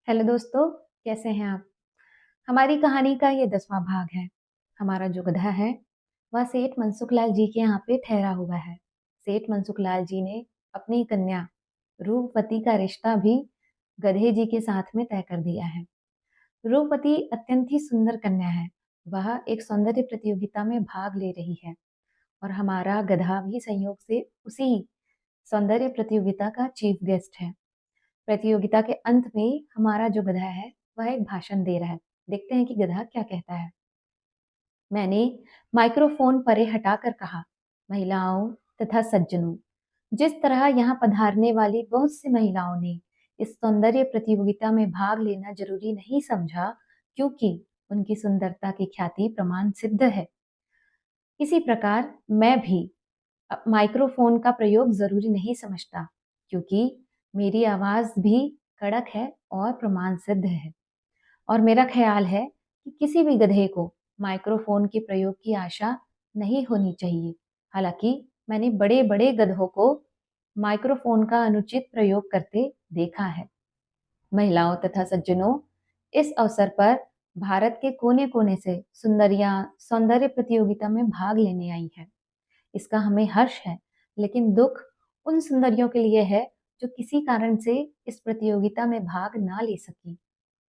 Hello दोस्तों, कैसे हैं आप? हमारी कहानी का ये 10वां भाग है। हमारा जो गधा है, वह सेठ मनसुख लाल जी के यहाँ पे ठहरा हुआ है। सेठ मनसुख लाल जी ने अपनी कन्या रूपवती का रिश्ता भी गधे जी के साथ में तय कर दिया है। रूपवती अत्यंत ही सुंदर कन्या है। वह एक सौंदर्य प्रतियोगिता में भाग ले रही है और हमारा गधा भी संयोग से उसी सौंदर्य प्रतियोगिता का चीफ गेस्ट है। प्रतियोगिता के अंत में हमारा जो गधा है वह एक भाषण दे रहा है। देखते हैं कि गधा क्या कहता है। मैंने माइक्रोफोन परे हटाकर कहा, महिलाओं तथा सज्जनों, जिस तरह यहाँ पधारने वाली बहुत सी महिलाओं ने इस सौंदर्य प्रतियोगिता में भाग लेना जरूरी नहीं समझा, क्योंकि उनकी सुंदरता की ख्याति प्रमाण सिद्ध है, इसी प्रकार मैं भी माइक्रोफोन का प्रयोग जरूरी नहीं समझता, क्योंकि मेरी आवाज भी कड़क है और प्रमाण सिद्ध है। और मेरा ख्याल है कि किसी भी गधे को माइक्रोफोन के प्रयोग की आशा नहीं होनी चाहिए। हालांकि मैंने बड़े बड़े गधों को माइक्रोफोन का अनुचित प्रयोग करते देखा है। महिलाओं तथा सज्जनों, इस अवसर पर भारत के कोने कोने से सुंदरियां सौंदर्य प्रतियोगिता में भाग लेने आई है। इसका हमें हर्ष है, लेकिन दुख उन सुंदरियों के लिए है जो किसी कारण से इस प्रतियोगिता में भाग ना ले सकी।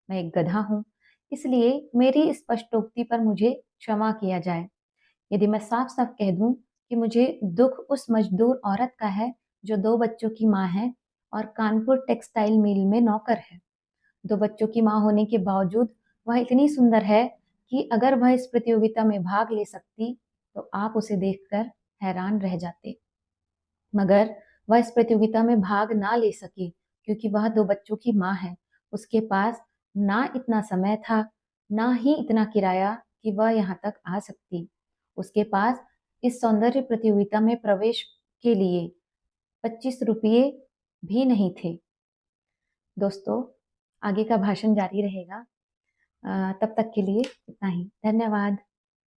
मैं एक गधा हूँ, इसलिए मेरी स्पष्टोक्ति पर मुझे क्षमा किया जाए। यदि मैं साफ साफ कह दूं कि मुझे दुख उस मजदूर औरत का है जो 2 बच्चों की माँ है और कानपुर टेक्सटाइल मिल में नौकर है। 2 बच्चों की माँ होने के बावजूद वह इतनी सुंदर है कि अगर वह इस प्रतियोगिता में भाग ले सकती तो आप उसे देखकर हैरान रह जाते। मगर वह इस प्रतियोगिता में भाग ना ले सकी, क्योंकि वह 2 बच्चों की माँ है। उसके पास ना इतना समय था, ना ही इतना किराया कि वह यहाँ तक आ सकती। उसके पास इस सौंदर्य प्रतियोगिता में प्रवेश के लिए 25 रुपये भी नहीं थे। दोस्तों, आगे का भाषण जारी रहेगा। तब तक के लिए इतना ही। धन्यवाद।